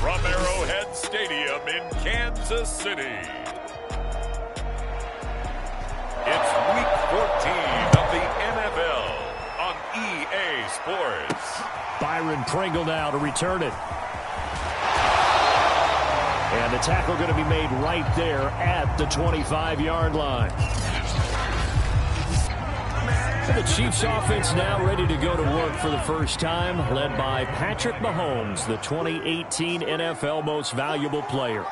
from Arrowhead Stadium in Kansas City. It's Week 14 of the NFL on EA Sports. Byron Pringle now to return it. And the tackle going to be made right there at the 25-yard line. The Chiefs offense now ready to go to work for the first time, led by Patrick Mahomes, the 2018 NFL Most Valuable Player.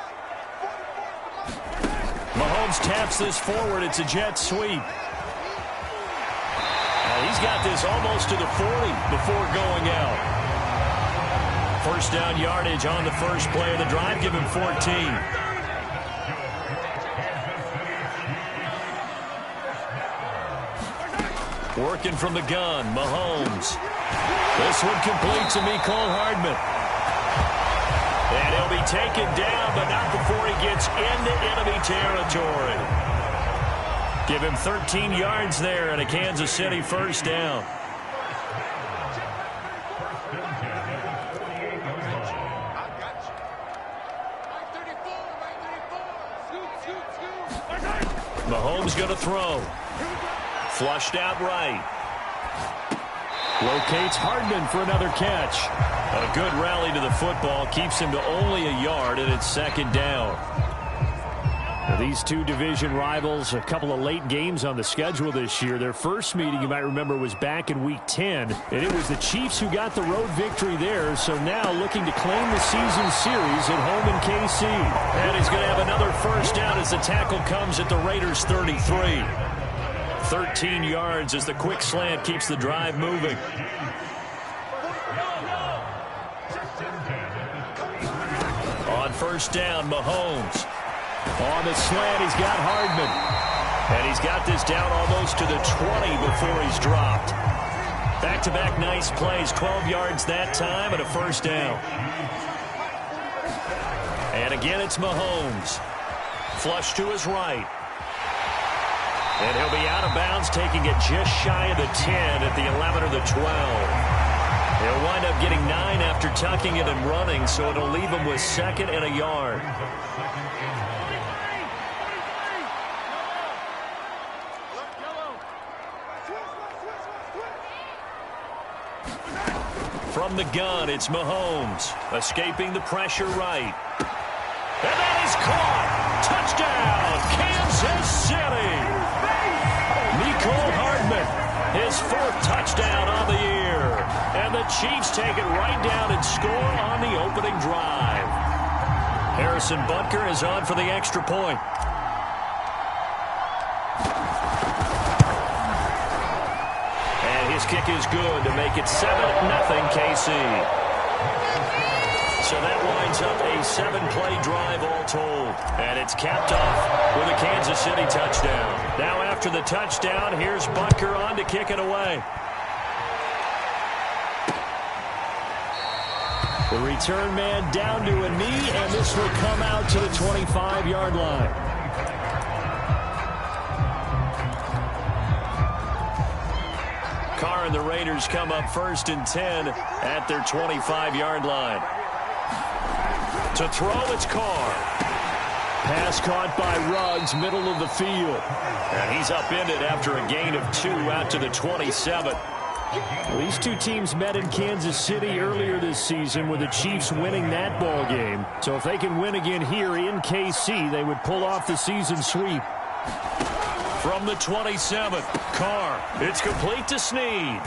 Mahomes taps this forward. It's a jet sweep. And he's got this almost to the 40 before going out. First down yardage on the first play of the drive. Give him 14. Working from the gun, Mahomes. This one complete to Mecole Hardman. And he'll be taken down, but not before he gets into enemy territory. Give him 13 yards there and a Kansas City first down. Mahomes going to throw. Flushed out right. Locates Hardman for another catch. A good rally to the football. Keeps him to only a yard, and it's second down. Now, these two division rivals, a couple of late games on the schedule this year. Their first meeting, you might remember, was back in Week 10. And it was the Chiefs who got the road victory there. So now looking to claim the season series at home in KC. And he's going to have another first down as the tackle comes at the Raiders' 33. 13 yards as the quick slant keeps the drive moving. On first down, Mahomes. On the slant, he's got Hardman. And he's got this down almost to the 20 before he's dropped. Back-to-back nice plays, 12 yards that time and a first down. And again, it's Mahomes. Flush to his right. And he'll be out of bounds, taking it just shy of the 10 at the 11 or the 12. He'll wind up getting 9 after tucking it and running, so it'll leave him with second and a yard. From the gun, it's Mahomes, escaping the pressure right. And that is caught. Touchdown, Kansas City. Mecole Hardman, his 4th touchdown on the year. And the Chiefs take it right down and score on the opening drive. Harrison Butker is on for the extra point. And his kick is good to make it 7-0 KC. So that winds up a 7-play drive all told. And it's capped off with a Kansas City touchdown. Now after the touchdown, here's Butker on to kick it away. The return man down to a knee, and this will come out to the 25-yard line. Carr and the Raiders come up first and 10 at their 25-yard line. To throw, it's Carr. Pass caught by Ruggs, middle of the field. And he's upended after a gain of 2 out to the 27. Well, these two teams met in Kansas City earlier this season with the Chiefs winning that ball game. So if they can win again here in KC, they would pull off the season sweep. From the 27, Carr. It's complete to Snead.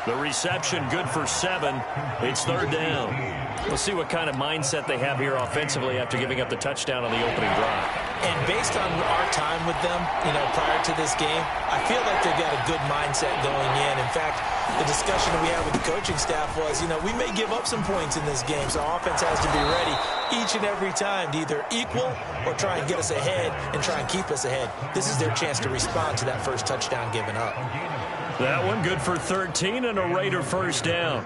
The reception good for 7. It's third down. We'll see what kind of mindset they have here offensively after giving up the touchdown on the opening drive. And based on our time with them, prior to this game, I feel like they've got a good mindset going in. In fact, the discussion that we had with the coaching staff was, we may give up some points in this game, so offense has to be ready each and every time to either equal or try and get us ahead and try and keep us ahead. This is their chance to respond to that first touchdown given up. That one good for 13 and a Raider first down.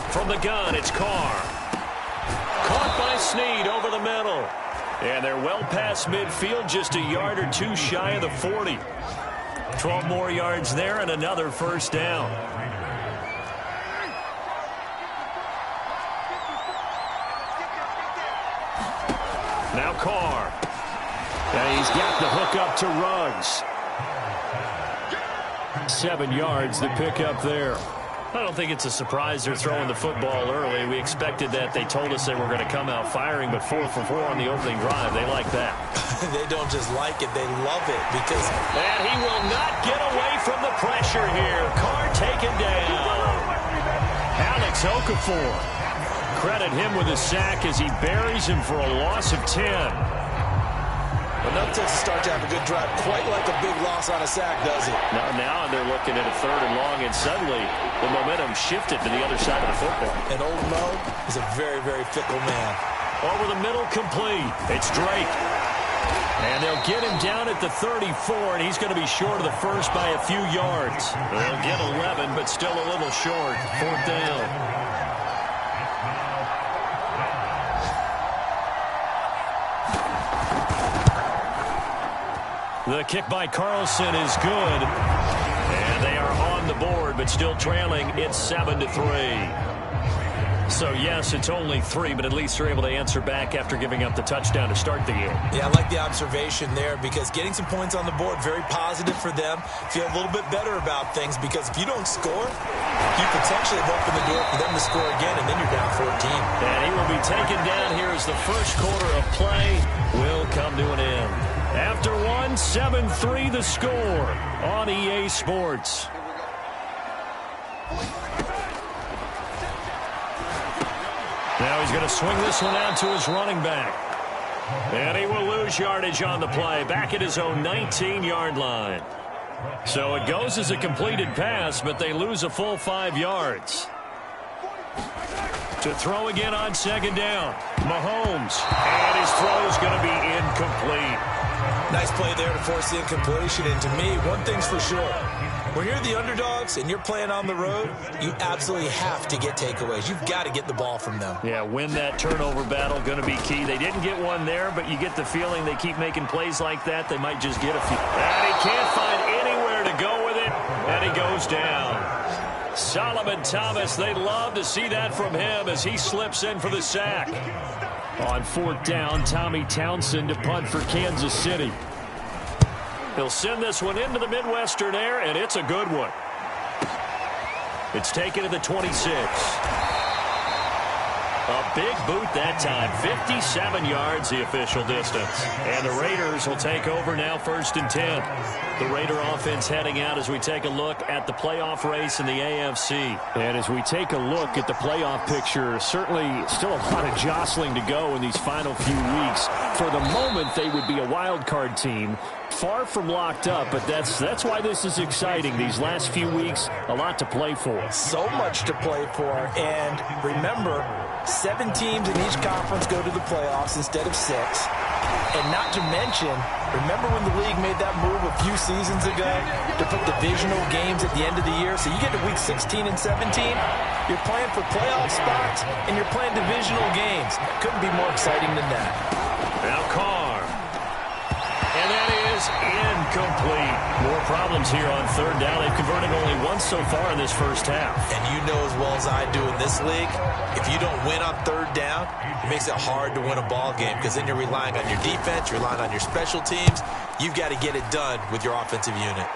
From the gun, it's Carr. Caught by Snead over the middle. And they're well past midfield, just a yard or two shy of the 40. 12 more yards there and another first down. Now Carr. And he's got the hook up to Ruggs. 7 yards, the pickup there. I don't think it's a surprise they're throwing the football early. We expected that. They told us they were going to come out firing, but 4 for 4 on the opening drive. They like that. They don't just like it, they love it. Because and he will not get away from the pressure here. Carr taken down. Alex Okafor. Credit him with a sack as he buries him for a loss of 10. Enough to start to have a good drive, quite like a big loss on a sack, does it? Now they're looking at a 3rd and long, and suddenly the momentum shifted to the other side of the football. And old Mo is a very, very fickle man. Over the middle, complete. It's Drake. And they'll get him down at the 34, and he's going to be short of the first by a few yards. They'll get 11, but still a little short. 4th down. The kick by Carlson is good. And they are on the board, but still trailing. It's 7-3. So, yes, it's only 3, but at least they're able to answer back after giving up the touchdown to start the game. Yeah, I like the observation there because getting some points on the board, very positive for them. Feel a little bit better about things because if you don't score, you potentially have opened the door for them to score again, and then you're down 14. And he will be taken down here as the first quarter of play will come to an end. After 7-3 the score on EA Sports. Now he's going to swing this one out to his running back. And he will lose yardage on the play, back at his own 19-yard line. So it goes as a completed pass, but they lose a full 5 yards. To throw again on 2nd down. Mahomes. And his throw is going to be incomplete. Nice play there to force the incompletion. And to me, one thing's for sure. When you're the underdogs and you're playing on the road, you absolutely have to get takeaways. You've got to get the ball from them. Yeah, win that turnover battle, going to be key. They didn't get one there, but you get the feeling they keep making plays like that. They might just get a few. And he can't find anywhere to go with it, and he goes down. Solomon Thomas, they love to see that from him as he slips in for the sack. On 4th down, Tommy Townsend to punt for Kansas City. He'll send this one into the Midwestern air, and it's a good one. It's taken to the 26. A big boot that time. 57 yards, the official distance. And the Raiders will take over now, 1st and 10. The Raider offense heading out as we take a look at the playoff race in the AFC. And as we take a look at the playoff picture, certainly still a lot of jostling to go in these final few weeks. For the moment, they would be a wild card team. Far from locked up, but that's why this is exciting. These last few weeks, a lot to play for. So much to play for. And remember, 7 teams in each conference go to the playoffs instead of 6. And not to mention, remember when the league made that move a few seasons ago to put divisional games at the end of the year? So you get to week 16 and 17, you're playing for playoff spots, and you're playing divisional games. Couldn't be more exciting than that. Now Carr. And that is incomplete. More problems here on 3rd down. They've converted only once so far in this first half. And you know as well as I do in this league, if you don't win on 3rd down, it makes it hard to win a ball game because then you're relying on your defense, you're relying on your special teams. You've got to get it done with your offensive unit.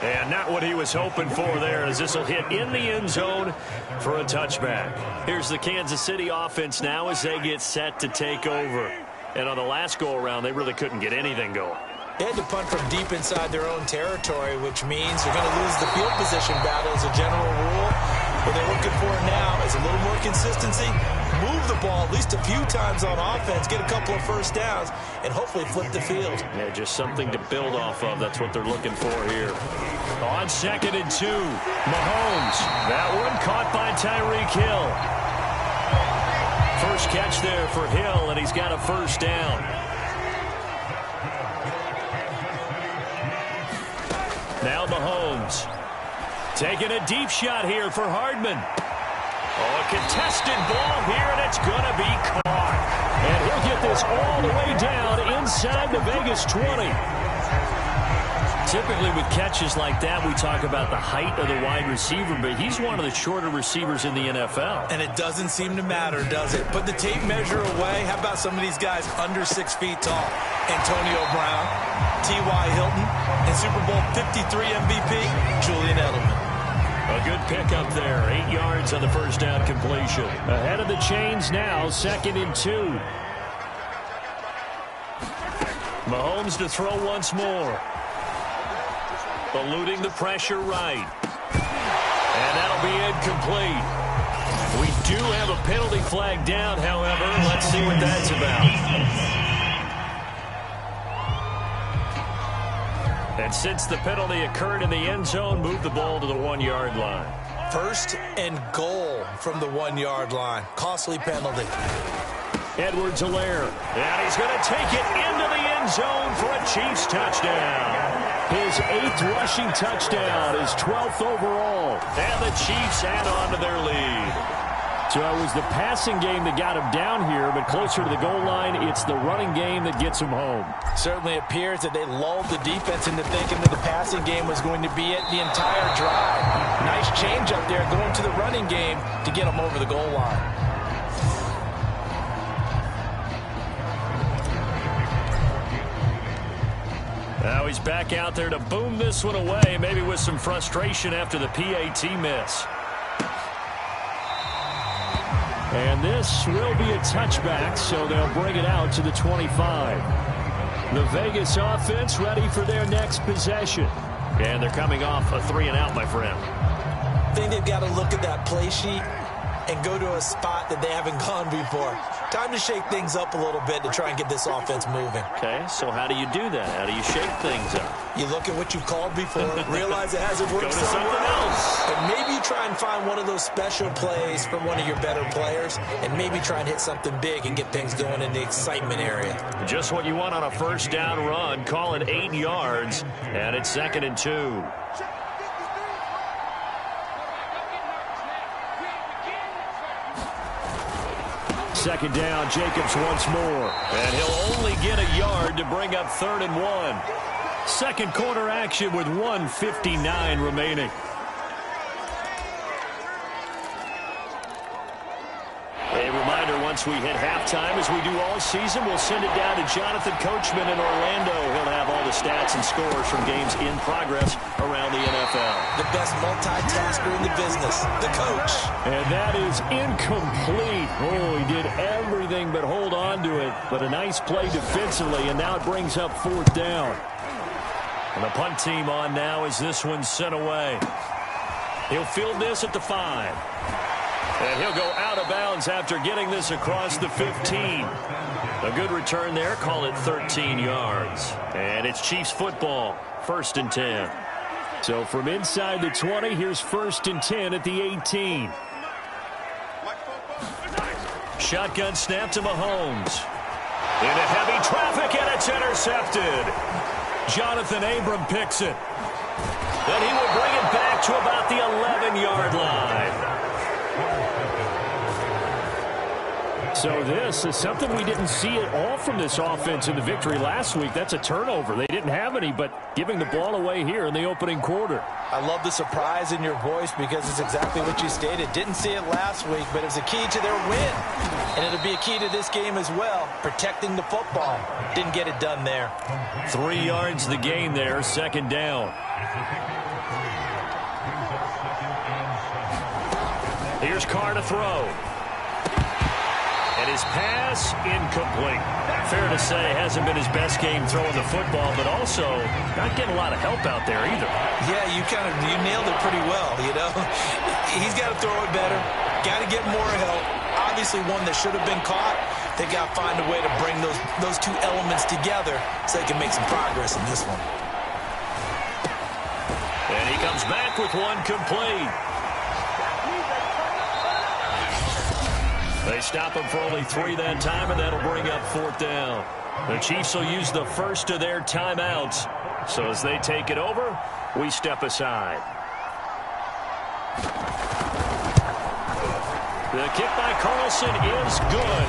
And not what he was hoping for there as this will hit in the end zone for a touchback. Here's the Kansas City offense now as they get set to take over. And on the last go-around, they really couldn't get anything going. They had to punt from deep inside their own territory, which means they're going to lose the field position battle as a general rule. What they're looking for now is a little more consistency, move the ball at least a few times on offense, get a couple of first downs, and hopefully flip the field. Yeah, just something to build off of. That's what they're looking for here. On 2nd and 2, Mahomes. That one caught by Tyreek Hill. First catch there for Hill, and he's got a first down. Now Mahomes. Taking a deep shot here for Hardman. Oh, a contested ball here, and it's going to be caught. And he'll get is all the way down inside the Vegas 20. Typically with catches like that, we talk about the height of the wide receiver, but he's one of the shorter receivers in the NFL. And it doesn't seem to matter, does it? Put the tape measure away. How about some of these guys under 6 feet tall? Antonio Brown, T.Y. Hilton, and Super Bowl 53 MVP, Julian Edelman. A good pickup there. 8 yards on the first down completion. Ahead of the chains now, 2nd and 2. Mahomes to throw once more. Eluding the pressure right. And that'll be incomplete. We do have a penalty flag down, however. Let's see what that's about. And since the penalty occurred in the end zone, move the ball to the 1-yard line. 1st and goal from the 1-yard line. Costly penalty. Edwards-Helaire. And he's going to take it into the end zone for a Chiefs touchdown. His 8th rushing touchdown, his 12th overall. And the Chiefs add on to their lead. So it was the passing game that got him down here, but closer to the goal line, it's the running game that gets him home. Certainly appears that they lulled the defense into thinking that the passing game was going to be it the entire drive. Nice change up there going to the running game to get him over the goal line. Now he's back out there to boom this one away, maybe with some frustration after the PAT miss. And this will be a touchback, so they'll bring it out to the 25. The Vegas offense ready for their next possession. And they're coming off a 3-and-out, my friend. I think they've got to look at that play sheet and go to a spot that they haven't gone before. Time to shake things up a little bit to try and get this offense moving. Okay, so how do you do that? How do you shake things up? You look at what you called before, realize it hasn't worked Go to something else. And maybe you try and find one of those special plays from one of your better players, and maybe try and hit something big and get things going in the excitement area. Just what you want on a first down run. Call it 8 yards, and it's 2nd and 2. Second down, Jacobs once more. And he'll only get a yard to bring up 3rd and 1. Second quarter action with 1:59 remaining. A reminder, once we hit halftime, as we do all season, we'll send it down to Jonathan Coachman in Orlando. He'll have all the stats and scores from games in progress around the NFL. The best multitasker in the business, the coach. And that is incomplete. Oh, he did everything but hold on to it. But a nice play defensively, and now it brings up 4th down. And the punt team on now as this one's sent away. He'll field this at the 5. And he'll go out of bounds after getting this across the 15. A good return there. Call it 13 yards. And it's Chiefs football. 1st and 10. So from inside the 20, here's 1st and 10 at the 18. Shotgun snap to Mahomes. Into heavy traffic, and it's intercepted. Jonathan Abram picks it. Then he will bring it back to about the 11-yard line. So this is something we didn't see at all from this offense in the victory last week. That's a turnover. They didn't have any, but giving the ball away here in the opening quarter. I love the surprise in your voice because it's exactly what you stated. Didn't see it last week, but it was a key to their win. And it'll be a key to this game as well, protecting the football. Didn't get it done there. 3 yards the gain there, 2nd down. Here's Carr to throw. And his pass, incomplete. Fair to say, hasn't been his best game throwing the football, but also not getting a lot of help out there either. Yeah, you nailed it pretty well, you know. He's got to throw it better. Got to get more help. Obviously one that should have been caught. They got to find a way to bring those two elements together so they can make some progress in this one. And he comes back with one complete. They stop him for only 3 that time, and that'll bring up 4th down. The Chiefs will use the first of their timeouts. So as they take it over, we step aside. The kick by Carlson is good.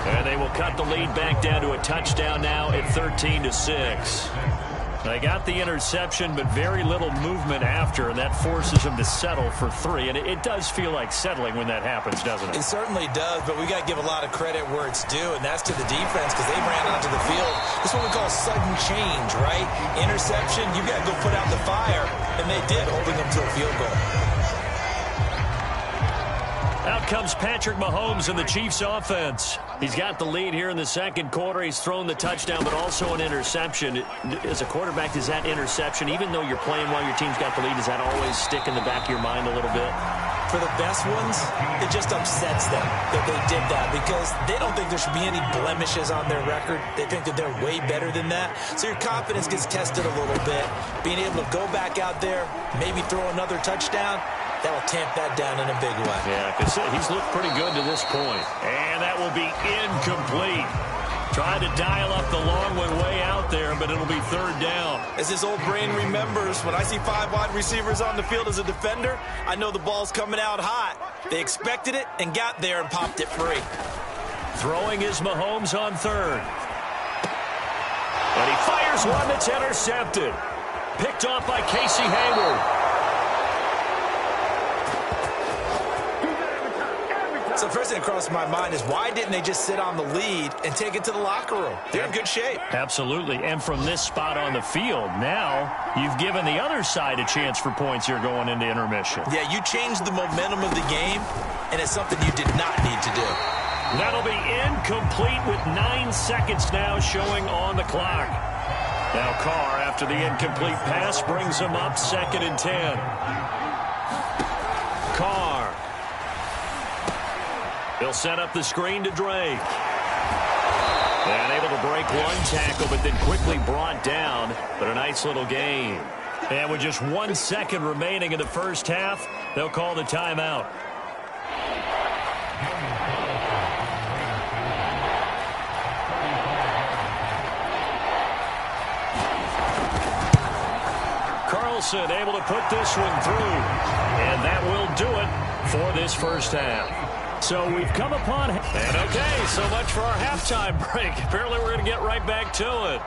And they will cut the lead back down to a touchdown now at 13-6. They got the interception, but very little movement after, and that forces them to settle for 3. And it does feel like settling when that happens, doesn't it? It certainly does, but we got to give a lot of credit where it's due, and that's to the defense because they ran onto the field. This is what we call sudden change, right? Interception, you got to go put out the fire, and they did, holding them to a field goal. Out comes Patrick Mahomes in the Chiefs offense. He's got the lead here in the second quarter. He's thrown the touchdown, but also an interception. As a quarterback, does that interception, even though you're playing while your team's got the lead, does that always stick in the back of your mind a little bit? For the best ones, it just upsets them that they did that because they don't think there should be any blemishes on their record. They think that they're way better than that. So your confidence gets tested a little bit. Being able to go back out there, maybe throw another touchdown, that will tamp that down in a big way. Yeah, because he's looked pretty good to this point. And that will be incomplete. Trying to dial up the long one way out there, but it'll be third down. As his old brain remembers, when I see 5 wide receivers on the field as a defender, I know the ball's coming out hot. They expected it and got there and popped it free. Throwing is Mahomes on third. And he fires one that's intercepted. Picked off by Casey Hayward. So the first thing that crossed my mind is why didn't they just sit on the lead and take it to the locker room? They're in good shape. Absolutely. And from this spot on the field, now you've given the other side a chance for points here going into intermission. Yeah, you changed the momentum of the game, and it's something you did not need to do. That'll be incomplete with 9 seconds now showing on the clock. Now Carr, after the incomplete pass, brings him up 2nd and 10. Carr. He'll set up the screen to Drake. And able to break one tackle, but then quickly brought down. But a nice little gain. And with just 1 second remaining in the first half, they'll call the timeout. Carlson able to put this one through. And that will do it for this first half. So we've come upon... And okay, so much for our halftime break. Apparently we're going to get right back to it.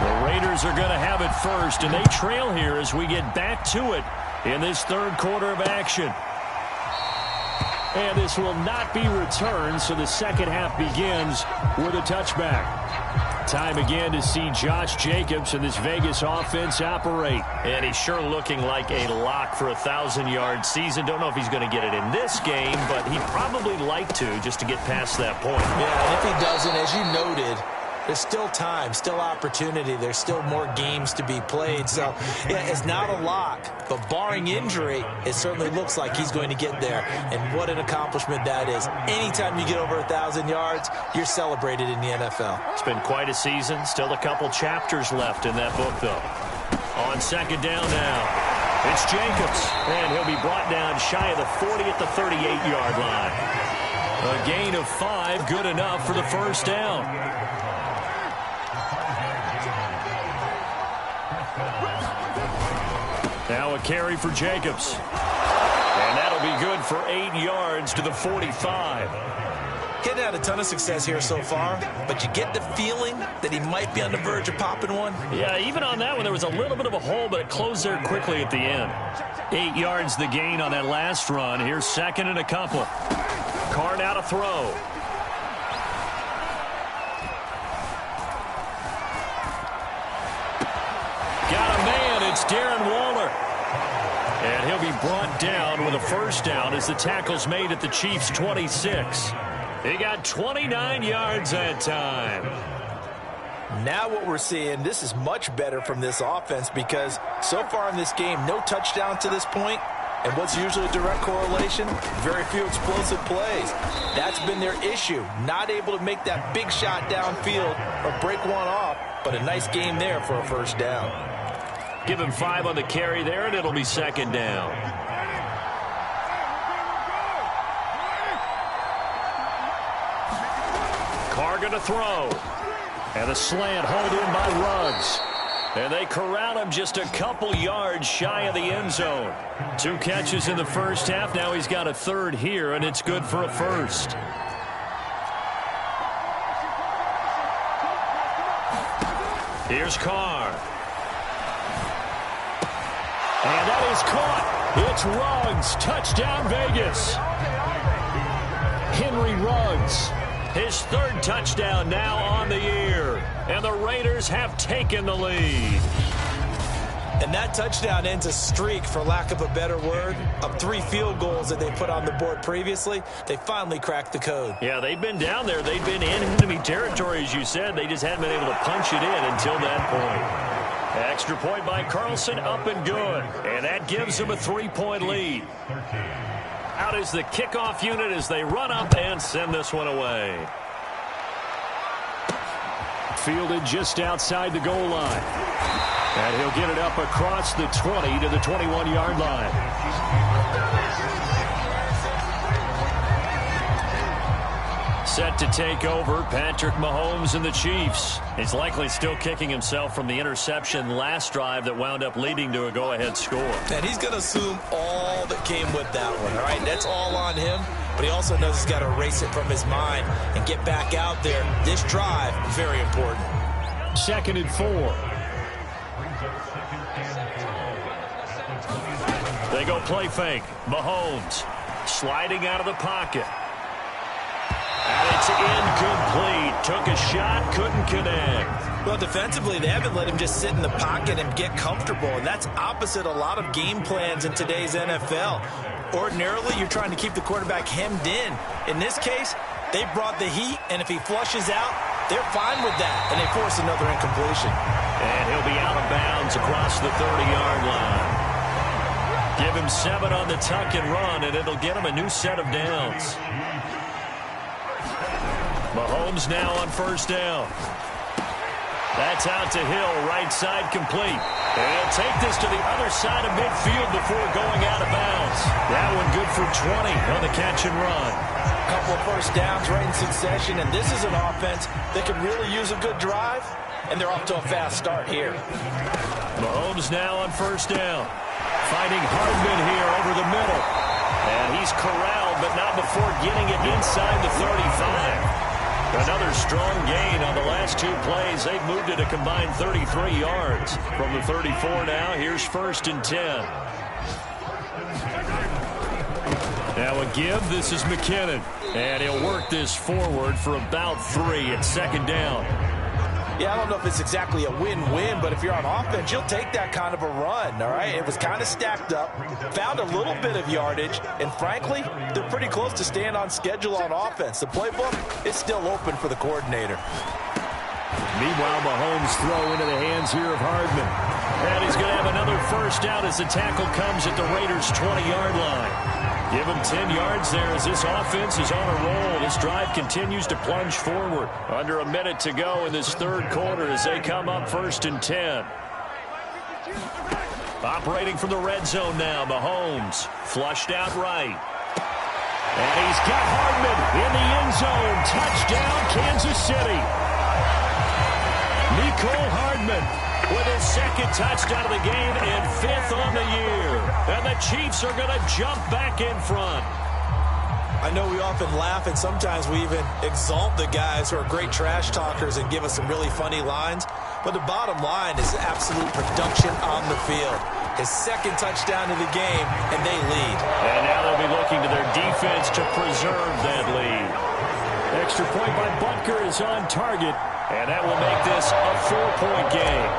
The Raiders are going to have it first, and they trail here as we get back to it in this third quarter of action. And this will not be returned, so the second half begins with a touchback. Time again to see Josh Jacobs and this Vegas offense operate. And he's sure looking like a lock for a 1,000-yard season. Don't know if he's going to get it in this game, but he'd probably like to just to get past that point. Yeah, and if he doesn't, as you noted, there's still time, still opportunity. There's still more games to be played. So, yeah, it's not a lock, but barring injury, it certainly looks like he's going to get there. And what an accomplishment that is. Anytime you get over 1,000 yards, you're celebrated in the NFL. It's been quite a season. Still a couple chapters left in that book, though. On second down now, it's Jacobs. And he'll be brought down shy of the 40 at the 38-yard line. A gain of 5, good enough for the first down. Now a carry for Jacobs. And that'll be good for 8 yards to the 45. Getting had a ton of success here so far, but you get the feeling that he might be on the verge of popping one. Yeah, even on that one, there was a little bit of a hole, but it closed there quickly at the end. 8 yards the gain on that last run. Here's second and a couple. Carr now to throw. Got a man. It's Darren Waller. And he'll be brought down with a first down as the tackle's made at the Chiefs' 26. He got 29 yards that time. Now what we're seeing, this is much better from this offense because so far in this game, no touchdown to this point. And what's usually a direct correlation? Very few explosive plays. That's been their issue. Not able to make that big shot downfield or break one off, but a nice game there for a first down. Give him 5 on the carry there, and it'll be second down. Carr going to throw. And a slant hauled in by Ruggs. And they corral him just a couple yards shy of the end zone. 2 catches in the first half. Now he's got a third here, and it's good for a first. Here's Carr. And that is caught. It's Ruggs. Touchdown, Vegas. Henry Ruggs. His 3rd touchdown now on the year. And the Raiders have taken the lead. And that touchdown ends a streak, for lack of a better word, of 3 field goals that they put on the board previously. They finally cracked the code. Yeah, they've been down there. They've been in enemy territory, as you said. They just hadn't been able to punch it in until that point. Extra point by Carlson, up and good. And that gives them a 3-point lead. Out is the kickoff unit as they run up and send this one away. Fielded just outside the goal line. And he'll get it up across the 20 to the 21-yard line. Set to take over, Patrick Mahomes and the Chiefs. He's likely still kicking himself from the interception last drive that wound up leading to a go-ahead score. And he's going to assume all that came with that one, all right? That's all on him, but he also knows he's got to erase it from his mind and get back out there. This drive, very important. 2nd and 4. They go play fake. Mahomes sliding out of the pocket. And it's incomplete. Took a shot, couldn't connect. Well, defensively, they haven't let him just sit in the pocket and get comfortable, and that's opposite a lot of game plans in today's NFL. Ordinarily, you're trying to keep the quarterback hemmed in. In this case, they brought the heat, and if he flushes out, they're fine with that, and they force another incompletion. And he'll be out of bounds across the 30-yard line. Give him 7 on the tuck and run, and it'll get him a new set of downs. Mahomes now on 1st down. That's out to Hill, right side complete. And he'll take this to the other side of midfield before going out of bounds. That one good for 20 on the catch and run. A couple of first downs right in succession, and this is an offense that could really use a good drive, and they're off to a fast start here. Mahomes now on 1st down. Fighting Hardman here over the middle. And he's corralled, but not before getting it inside the 35. Another strong gain on the last 2 plays. They've moved it a combined 33 yards. From the 34 now, here's 1st and 10. Now a give, this is McKinnon. And he'll work this forward for about 3 at 2nd down. Yeah, I don't know if it's exactly a win-win, but if you're on offense, you'll take that kind of a run, all right? It was kind of stacked up, found a little bit of yardage, and frankly, they're pretty close to staying on schedule on offense. The playbook is still open for the coordinator. Meanwhile, Mahomes throw into the hands here of Hardman. And he's going to have another 1st down as the tackle comes at the Raiders' 20-yard line. Give him 10 yards there as this offense is on a roll. This drive continues to plunge forward. Under a minute to go in this 3rd quarter as they come up 1st and 10. Operating from the red zone now, Mahomes flushed out right. And he's got Hardman in the end zone. Touchdown, Kansas City. Mecole Hardman with his 2nd touchdown of the game and 5th on the year. And the Chiefs are going to jump back in front. I know we often laugh, and sometimes we even exalt the guys who are great trash talkers and give us some really funny lines. But the bottom line is absolute production on the field. His 2nd touchdown of the game, and they lead. And now they'll be looking to their defense to preserve that lead. Extra point by Butker is on target, and that will make this a 4-point game.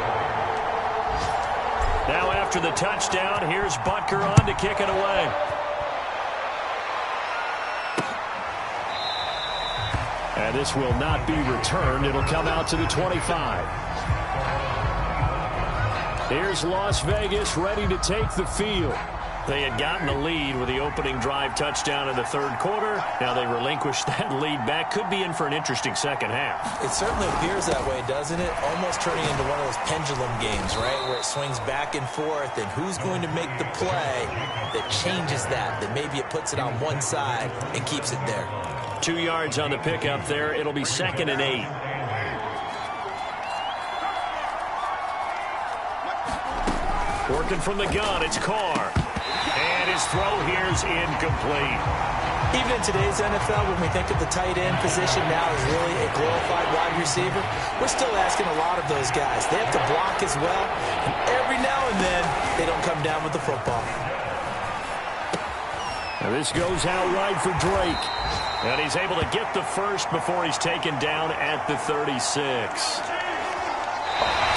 Now after the touchdown, here's Butker on to kick it away. And this will not be returned. It'll come out to the 25. Here's Las Vegas ready to take the field. They had gotten the lead with the opening drive touchdown in the 3rd quarter. Now they relinquished that lead back. Could be in for an interesting 2nd half. It certainly appears that way, doesn't it? Almost turning into one of those pendulum games, right? Where it swings back and forth, and who's going to make the play that changes that maybe it puts it on one side and keeps it there. 2 yards on the pickup there. It'll be 2nd and 8. Working from the gun, it's Carr. And his throw here is incomplete. Even in today's NFL, when we think of the tight end position now as really a glorified wide receiver, we're still asking a lot of those guys. They have to block as well, and every now and then, they don't come down with the football. Now this goes out right for Drake. And he's able to get the first before he's taken down at the 36.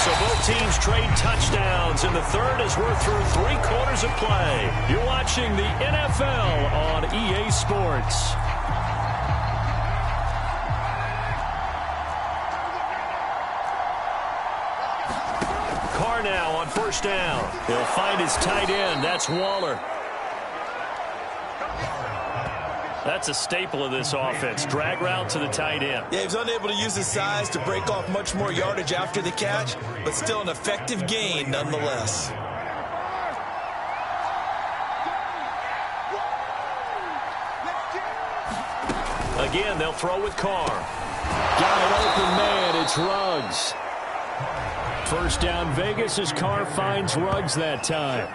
So both teams trade touchdowns, and the third as we're through 3 quarters of play. You're watching the NFL on EA Sports. Carr now on first down. He'll find his tight end. That's Waller. That's a staple of this offense. Drag route to the tight end. Yeah, he was unable to use his size to break off much more yardage after the catch, but still an effective gain nonetheless. Again, they'll throw with Carr. Got an open man. It's Ruggs. First down Vegas as Carr finds Ruggs that time.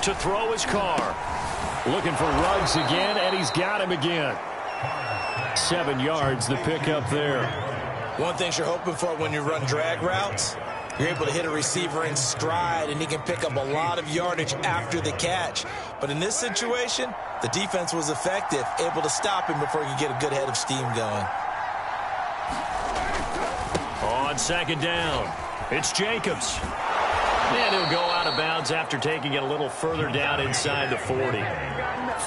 To throw his Carr. Looking for Ruggs again, and he's got him again. 7 yards, the pickup there. One thing you're hoping for when you run drag routes, you're able to hit a receiver in stride, and he can pick up a lot of yardage after the catch. But in this situation, the defense was effective, able to stop him before he could get a good head of steam going. On second down, it's Jacobs. And he'll go out of bounds after taking it a little further down inside the 40.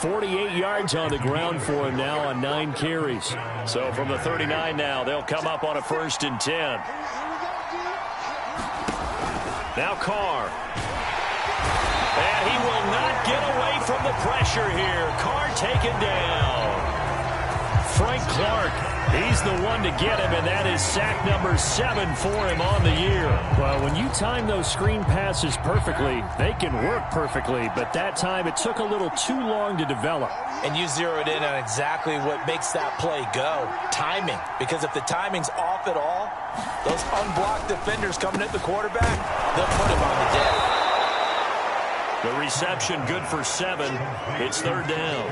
48 yards on the ground for him now on 9 carries. So from the 39 now, they'll come up on a 1st and 10. Now Carr. And he will not get away from the pressure here. Carr taken down. Frank Clark, he's the one to get him, and that is sack number 7 for him on the year. Well, when you time those screen passes perfectly, they can work perfectly, but that time it took a little too long to develop. And you zeroed in on exactly what makes that play go, timing. Because if the timing's off at all, those unblocked defenders coming at the quarterback, they'll put him on the deck. The reception good for 7. It's 3rd down.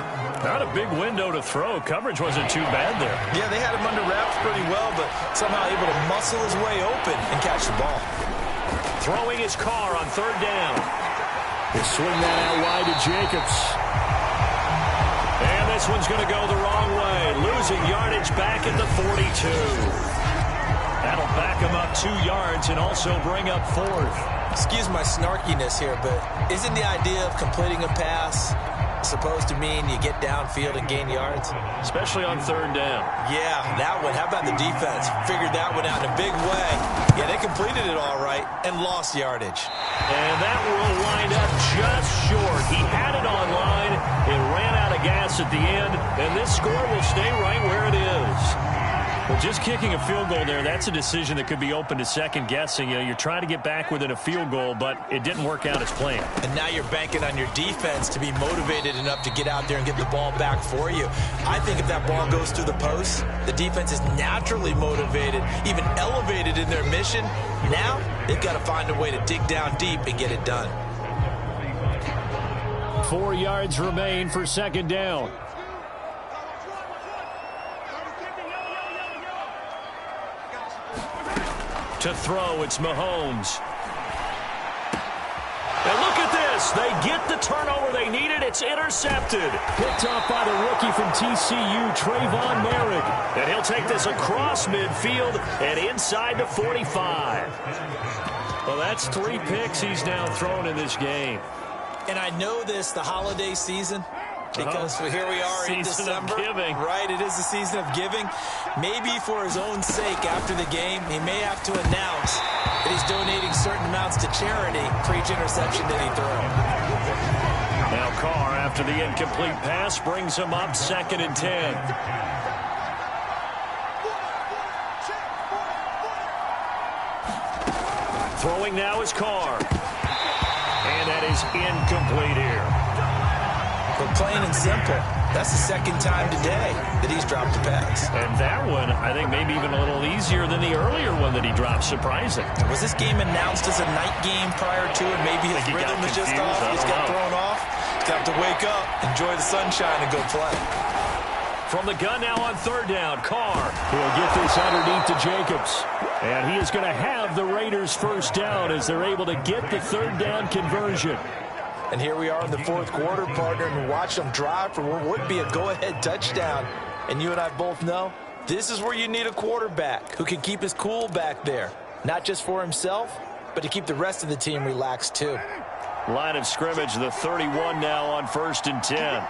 Not a big window to throw. Coverage wasn't too bad there. Yeah, they had him under wraps pretty well, but somehow able to muscle his way open and catch the ball. Throwing his Carr on 3rd down. They swing that out wide to Jacobs. And this one's going to go the wrong way. Losing yardage back at the 42. That'll back him up 2 yards and also bring up 4th. Excuse my snarkiness here, but isn't the idea of completing a pass supposed to mean you get downfield and gain yards? Especially on 3rd down. Yeah, that one. How about the defense? Figured that one out in a big way. Yeah, they completed it all right and lost yardage. And that will wind up just short. He had it on line. It ran out of gas at the end, and this score will stay right where it is. Well, just kicking a field goal there, that's a decision that could be open to second guessing. You know, you're trying to get back within a field goal, but it didn't work out as planned. And now you're banking on your defense to be motivated enough to get out there and get the ball back for you. I think if that ball goes through the post, the defense is naturally motivated, even elevated in their mission. Now they've got to find a way to dig down deep and get it done. 4 yards remain for 2nd down. To throw, it's Mahomes. And look at this. They get the turnover they needed. It's intercepted. Picked off by the rookie from TCU, Trayvon Merrick. And he'll take this across midfield and inside the 45. Well, that's 3 picks he's now thrown in this game. And I know this, the holiday season, because here we are in December. Season of giving. Right, it is the season of giving. Maybe for his own sake after the game, he may have to announce that he's donating certain amounts to charity for each interception that he throws. Now Carr, after the incomplete pass, brings him up 2nd and 10. Throwing now is Carr. And that is incomplete here. but plain and simple, that's the second time today that he's dropped a pass. And that one, I think, maybe even a little easier than the earlier one that he dropped. Surprising. Was this game announced as a night game prior to it? Maybe his rhythm is just off. He just got thrown off. He's got to wake up, enjoy the sunshine, and go play. From the gun now on third down, Carr. He'll get this underneath to Jacobs. And he is going to have the Raiders first down as they're able to get the third down conversion. And here we are in the fourth quarter, partner, and watch them drive for what would be a go-ahead touchdown. And you and I both know this is where you need a quarterback who can keep his cool back there. Not just for himself, but to keep the rest of the team relaxed too. Line of scrimmage, the 31 now on 1st and 10.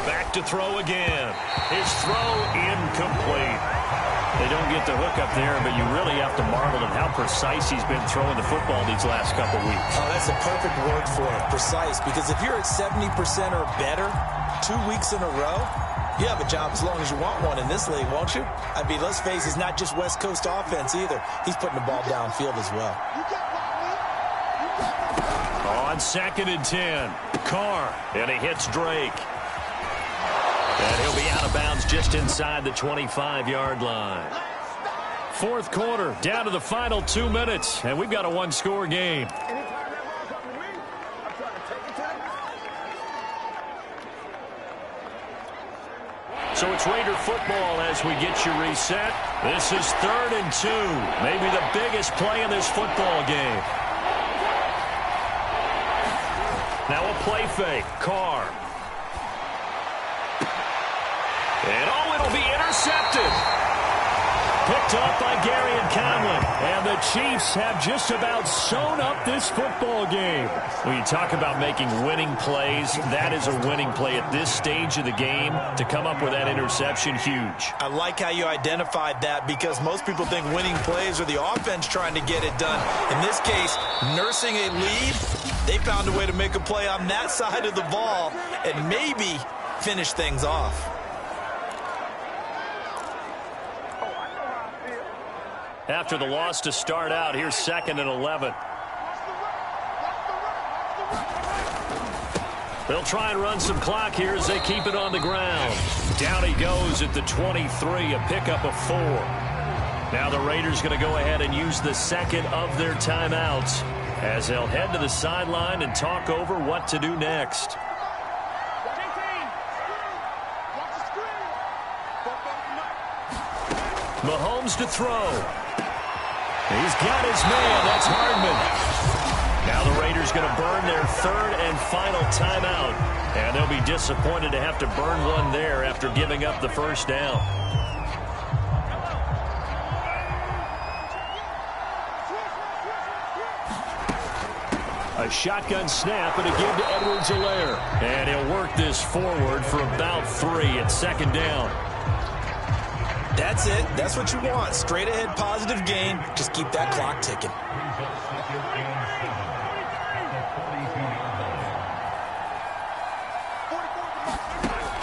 Back to throw again. His throw incomplete. They don't get the hook up there, but you really have to marvel at how precise he's been throwing the football these last couple weeks. Oh, that's a perfect word for it, precise, because if you're at 70% or better 2 weeks in a row, you have a job as long as you want one in this league, won't you? I mean, let's face it, it's not just West Coast offense either. He's putting the ball downfield as well. On 2nd and 10, Carr, and he hits Drake. And he'll be out of bounds just inside the 25-yard line. Fourth quarter, down to the final 2 minutes, and we've got a one-score game. So it's Raider football as we get you reset. This is 3rd and 2, maybe the biggest play in this football game. Now a play fake, Carr. And, oh, it'll be intercepted. Picked up by Gary and Conlon. And the Chiefs have just about sewn up this football game. When you talk about making winning plays, that is a winning play at this stage of the game. To come up with that interception, huge. I like how you identified that because most people think winning plays are the offense trying to get it done. In this case, nursing a lead, they found a way to make a play on that side of the ball and maybe finish things off. After the loss to start out, here's 2nd and 11. They'll try and run some clock here as they keep it on the ground. Down he goes at the 23, a pickup of 4. Now the Raiders going to go ahead and use the second of their timeouts as they'll head to the sideline and talk over what to do next. Mahomes to throw. He's got his man. That's Hardman. Now the Raiders going to burn their 3rd and final timeout. And they'll be disappointed to have to burn one there after giving up the first down. A shotgun snap and a give to Edwards-Helaire. And he'll work this forward for about 3 at 2nd down. That's it. That's what you want. Straight ahead positive gain. Just keep that clock ticking.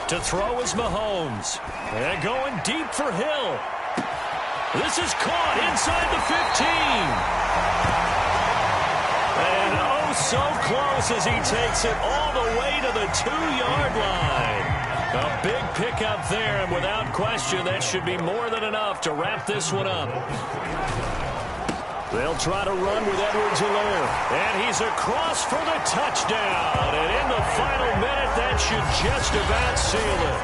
To throw is Mahomes. And going deep for Hill. This is caught inside the 15. And oh, so close as he takes it all the way to the 2-yard line. A big pickup there, and without question, that should be more than enough to wrap this one up. They'll try to run with Edwards-Helaire, and he's across for the touchdown. And in the final minute, that should just about seal it.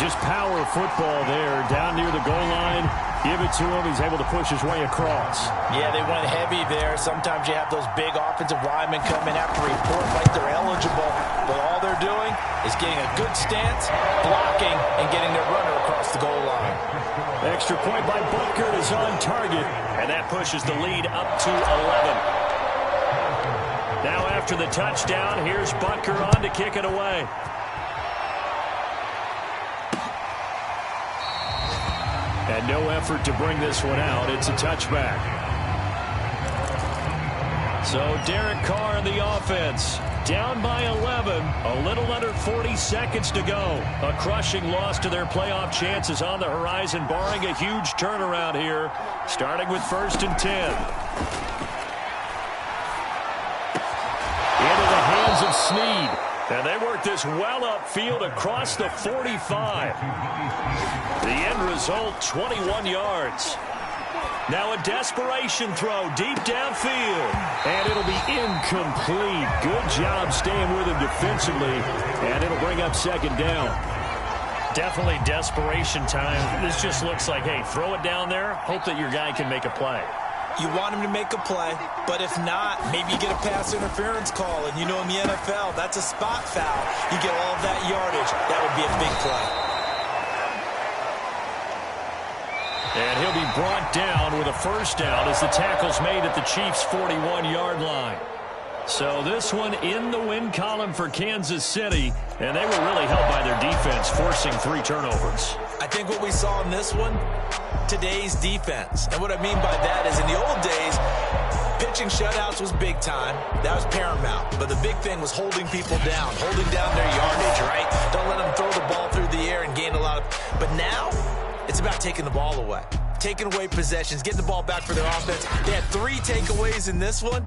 Just power football there, down near the goal line. Give it to him. He's able to push his way across. Yeah, they went heavy there. Sometimes you have those big offensive linemen come in after report like they're eligible. But all they're doing is getting a good stance, blocking, and getting their runner across the goal line. Extra point by Butker is on target. And that pushes the lead up to 11. Now after the touchdown, here's Butker on to kick it away. And no effort to bring this one out. It's a touchback. So Derek Carr in the offense. Down by 11. A little under 40 seconds to go. A crushing loss to their playoff chances on the horizon, barring a huge turnaround here. Starting with 1st and 10. Into Snead. And they work this well upfield across the 45. The end result, 21 yards. Now a desperation throw deep downfield. And it'll be incomplete. Good job staying with him defensively. And it'll bring up second down. Definitely desperation time. This just looks like, hey, throw it down there. Hope that your guy can make a play. You want him to make a play, but if not, maybe you get a pass interference call. And you know in the NFL, that's a spot foul. You get all of that yardage. That would be a big play. And he'll be brought down with a first down as the tackle's made at the Chiefs' 41-yard line. So this one in the win column for Kansas City, and they were really helped by their defense, forcing 3 turnovers. I think what we saw in this one, today's defense. And what I mean by that is in the old days, pitching shutouts was big time. That was paramount. But the big thing was holding people down, holding down their yardage, right? Don't let them throw the ball through the air and gain a lot of... But now, it's about taking the ball away. Taking away possessions, getting the ball back for their offense. They had 3 takeaways in this one.